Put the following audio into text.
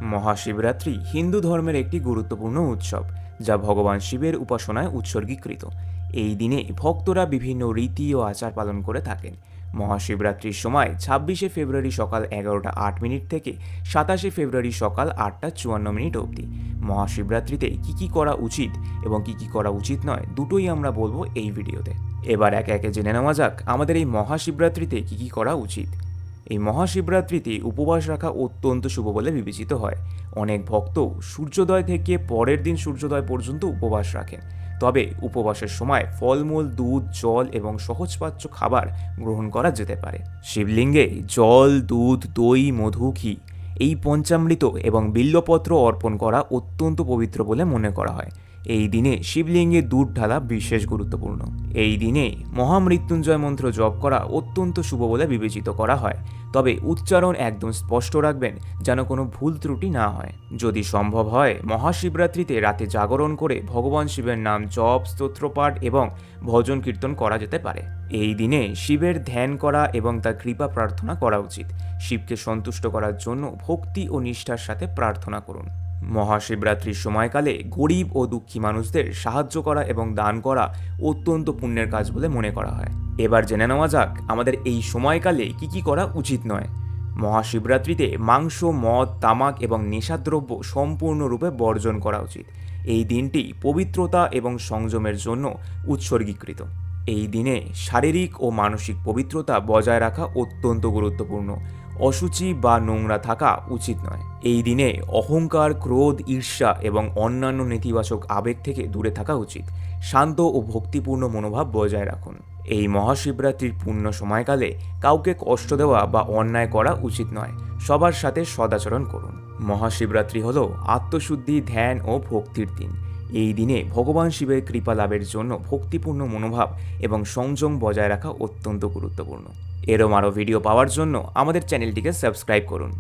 মহাশিবরাত্রি হিন্দু ধর্মের একটি গুরুত্বপূর্ণ উৎসব, যা ভগবান শিবের উপাসনায় উৎসর্গীকৃত। এই দিনে ভক্তরা বিভিন্ন রীতি ও আচার পালন করে থাকেন। মহাশিবরাত্রির সময় 26শে ফেব্রুয়ারি সকাল 11টা 8 মিনিট থেকে 27শে ফেব্রুয়ারি সকাল 8টা 54 মিনিট অবধি। মহাশিবরাত্রিতে কি করা উচিত এবং কি করা উচিত নয়, দুটোই আমরা বলবো এই ভিডিওতে। এবার একে একে জেনে নেওয়া যাক আমাদের এই মহাশিবরাত্রিতে কি করা উচিত। এই মহাশিবরাত্রিতে উপবাস রাখা অত্যন্ত শুভ বলে বিবেচিত হয়। অনেক ভক্ত সূর্যোদয় থেকে পরের দিন সূর্যোদয় পর্যন্ত উপবাস রাখেন। তবে উপবাসের সময় ফলমূল, দুধ, জল এবং সহজপাচ্য খাবার গ্রহণ করা যেতে পারে। শিবলিঙ্গে জল, দুধ, দই, মধু, ঘি এই পঞ্চামৃত এবং বিল্বপত্র অর্পণ করা অত্যন্ত পবিত্র বলে মনে করা হয়। এই দিনে শিবলিঙ্গে দুধ ঢালা বিশেষ গুরুত্বপূর্ণ। এই দিনে মহামৃত্যুঞ্জয় মন্ত্র জপ করা অত্যন্ত শুভ বলে বিবেচিত করা হয়। তবে উচ্চারণ একদম স্পষ্ট রাখবেন, যেন কোনো ভুল ত্রুটি না হয়। যদি সম্ভব হয়, মহাশিবরাত্রিতে রাতে জাগরণ করে ভগবান শিবের নাম জপ, স্তোত্রপাঠ এবং ভজন কীর্তন করা যেতে পারে। এই দিনে শিবের ধ্যান করা এবং তার কৃপা প্রার্থনা করা উচিত। শিবকে সন্তুষ্ট করার জন্য ভক্তি ও নিষ্ঠার সাথে প্রার্থনা করুন। মহাশিবরাত্রির সময়কালে গরিব ও দুঃখী মানুষদের সাহায্য করা এবং দান করা অত্যন্ত পুণ্যের কাজ বলে মনে করা হয়। এবার জেনে নেওয়া যাক আমাদের এই সময়কালে কি করা উচিত নয়। মহাশিবরাত্রিতে মাংস, মদ, তামাক এবং নেশাদ্রব্য সম্পূর্ণরূপে বর্জন করা উচিত। এই দিনটি পবিত্রতা এবং সংযমের জন্য উৎসর্গীকৃত। এই দিনে শারীরিক ও মানসিক পবিত্রতা বজায় রাখা অত্যন্ত গুরুত্বপূর্ণ। অশুচি বা নোংরা থাকা উচিত নয়। এই দিনে অহংকার, ক্রোধ, ঈর্ষা এবং অন্যান্য নেতিবাচক আবেগ থেকে দূরে থাকা উচিত। শান্ত ও ভক্তিপূর্ণ মনোভাব বজায় রাখুন। এই মহাশিবরাত্রির পূর্ণ সময়কালে কাউকে কষ্ট দেওয়া বা অন্যায় করা উচিত নয়। সবার সাথে সদাচরণ করুন। মহাশিবরাত্রি হল আত্মশুদ্ধি, ধ্যান ও ভক্তির দিন। এই দিনে ভগবান শিবের কৃপা লাভের জন্য ভক্তিপূর্ণ মনোভাব এবং সংযম বজায় রাখা অত্যন্ত গুরুত্বপূর্ণ। এরম আরও ভিডিও পাওয়ার জন্য আমাদের চ্যানেলটিকে সাবস্ক্রাইব করুন।